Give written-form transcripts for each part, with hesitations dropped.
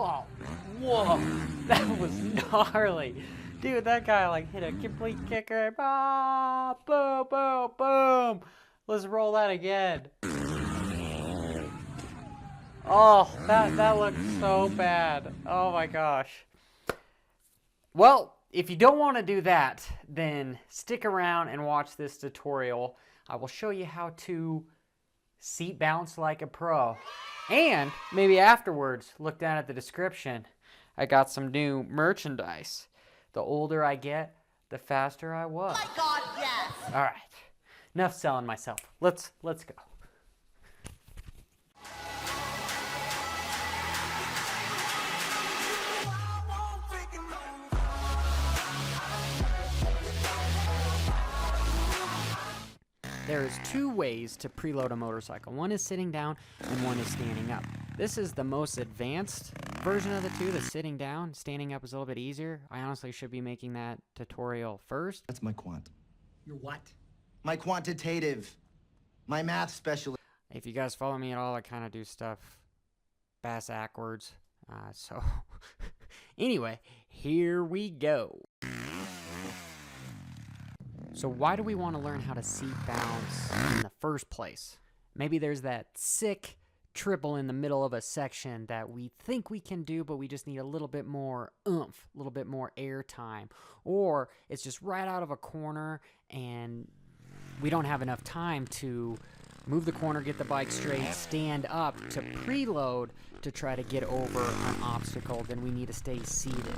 Oh, whoa. That was gnarly. Dude, that guy like hit a complete kicker. Ah, boom, boom, boom. Let's roll that again. Oh, that looked so bad. Oh my gosh. Well, if you don't want to do that, then stick around and watch this tutorial. I will show you how to seat bounce like a pro. And maybe afterwards, look down at the description. I got some new merchandise. The older I get, the faster I was. Oh my God, yes! All right, enough selling myself. Let's go. There's two ways to preload a motorcycle. One is sitting down and one is standing up. This is the most advanced version of the two, the sitting down. Standing up is a little bit easier. I honestly should be making that tutorial first. That's my quant. Your what? My quantitative. My math specialist. If you guys follow me at all, I kind of do stuff bass-ackwards. So anyway, here we go. So why do we want to learn how to seat bounce in the first place? Maybe there's that sick triple in the middle of a section that we think we can do, but we just need a little bit more oomph, a little bit more air time. Or it's just right out of a corner and we don't have enough time to move the corner, get the bike straight, stand up to preload to try to get over an obstacle. Then we need to stay seated.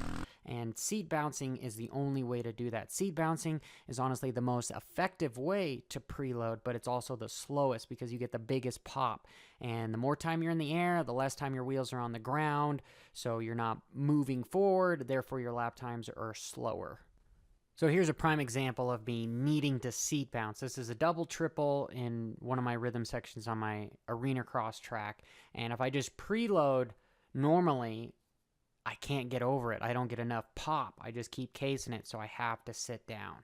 And seat bouncing is the only way to do that. Seat bouncing is honestly the most effective way to preload, but it's also the slowest because you get the biggest pop. And the more time you're in the air, the less time your wheels are on the ground, so you're not moving forward, therefore your lap times are slower. So here's a prime example of me needing to seat bounce. This is a double triple in one of my rhythm sections on my arena cross track. And if I just preload normally, I can't get over it. I don't get enough pop. I just keep casing it, so I have to sit down.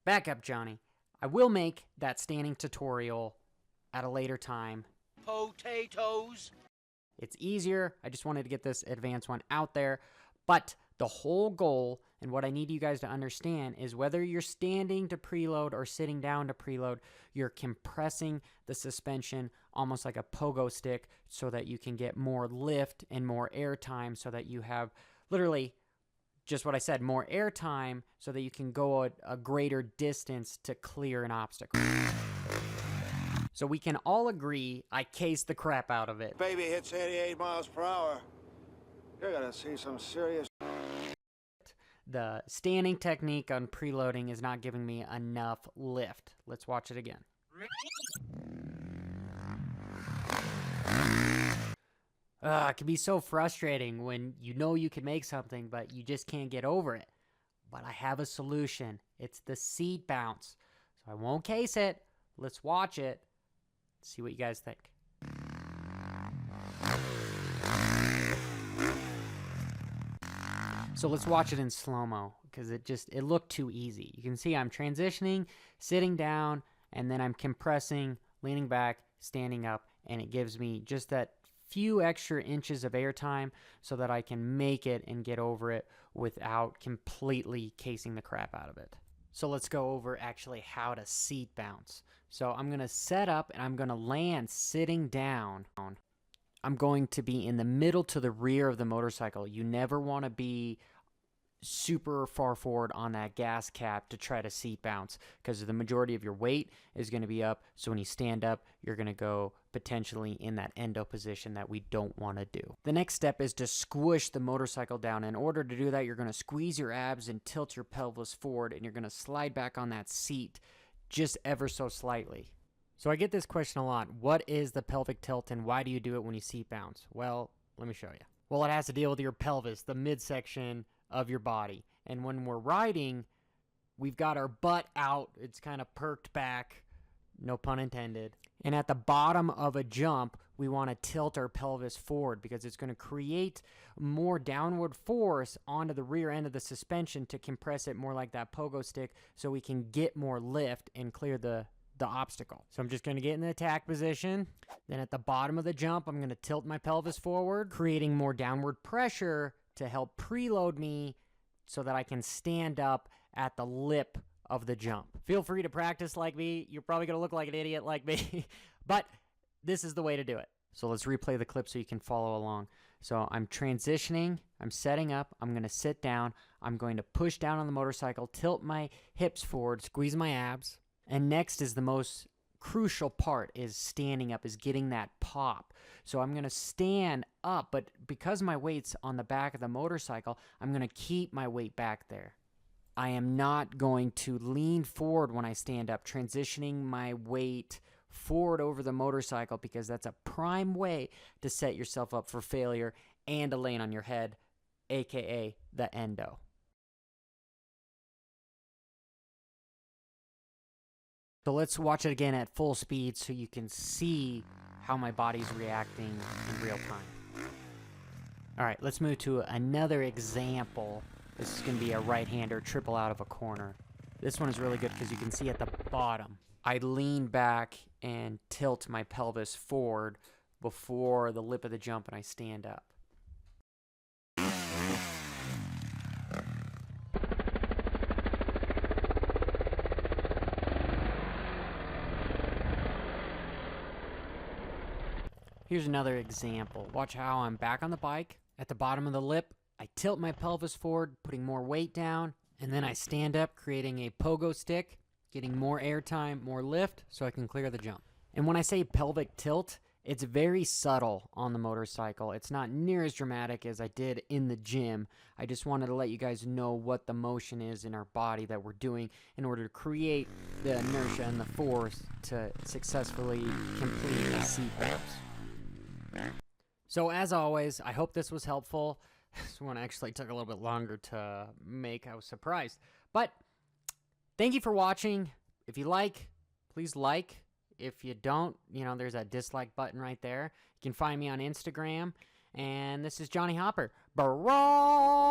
Back up, Johnny. I will make that standing tutorial at a later time. Potatoes. It's easier. I just wanted to get this advanced one out there. But the whole goal and what I need you guys to understand is whether you're standing to preload or sitting down to preload, you're compressing the suspension almost like a pogo stick so that you can get more lift and more air time so that you have literally just what I said, more air time so that you can go a greater distance to clear an obstacle. So we can all agree I cased the crap out of it. Baby hits 88 miles per hour. You're gonna see some serious... The standing technique on preloading is not giving me enough lift. Let's watch it again. It can be so frustrating when you know you can make something, but you just can't get over it. But I have a solution. It's the seat bounce. So I won't case it. Let's watch it. See what you guys think. So let's watch it in slow-mo because it looked too easy. You can see I'm transitioning, sitting down, and then I'm compressing, leaning back, standing up, and it gives me just that few extra inches of airtime so that I can make it and get over it without completely casing the crap out of it. So let's go over actually how to seat bounce. So I'm going to set up and I'm going to land sitting down. I'm going to be in the middle to the rear of the motorcycle. You never want to be super far forward on that gas cap to try to seat bounce because the majority of your weight is going to be up. So when you stand up, you're going to go potentially in that endo position that we don't want to do. The next step is to squish the motorcycle down. In order to do that, you're going to squeeze your abs and tilt your pelvis forward, and you're going to slide back on that seat just ever so slightly. So I get this question a lot. What is the pelvic tilt and why do you do it when you seat bounce? Well, let me show you. Well, it has to deal with your pelvis, the midsection of your body. And when we're riding, we've got our butt out. It's kind of perked back, no pun intended. And at the bottom of a jump, we want to tilt our pelvis forward because it's going to create more downward force onto the rear end of the suspension to compress it more like that pogo stick so we can get more lift and clear the the obstacle. So I'm just going to get in the attack position. Then at the bottom of the jump, I'm going to tilt my pelvis forward, creating more downward pressure to help preload me so that I can stand up at the lip of the jump. Feel free to practice like me. You're probably going to look like an idiot like me, but this is the way to do it. So let's replay the clip so you can follow along. So I'm transitioning, I'm setting up, I'm going to sit down, I'm going to push down on the motorcycle, tilt my hips forward, squeeze my abs, and next is the most crucial part, is standing up, is getting that pop. So I'm going to stand up, but because my weight's on the back of the motorcycle, I'm going to keep my weight back there. I am not going to lean forward when I stand up, transitioning my weight forward over the motorcycle, because that's a prime way to set yourself up for failure and a lane on your head, aka the endo. So let's watch it again at full speed so you can see how my body's reacting in real time. All right, let's move to another example. This is going to be a right-hander triple out of a corner. This one is really good because you can see at the bottom, I lean back and tilt my pelvis forward before the lip of the jump and I stand up. Here's another example. Watch how I'm back on the bike. At the bottom of the lip, I tilt my pelvis forward, putting more weight down, and then I stand up, creating a pogo stick, getting more airtime, more lift, so I can clear the jump. And when I say pelvic tilt, it's very subtle on the motorcycle. It's not near as dramatic as I did in the gym. I just wanted to let you guys know what the motion is in our body that we're doing in order to create the inertia and the force to successfully complete the seat reps. So as always, I hope this was helpful. This one actually took a little bit longer to make. I was surprised. But thank you for watching. If you like, please like. If you don't, there's a dislike button right there. You can find me on Instagram. And this is Johnny Hopper. Bye.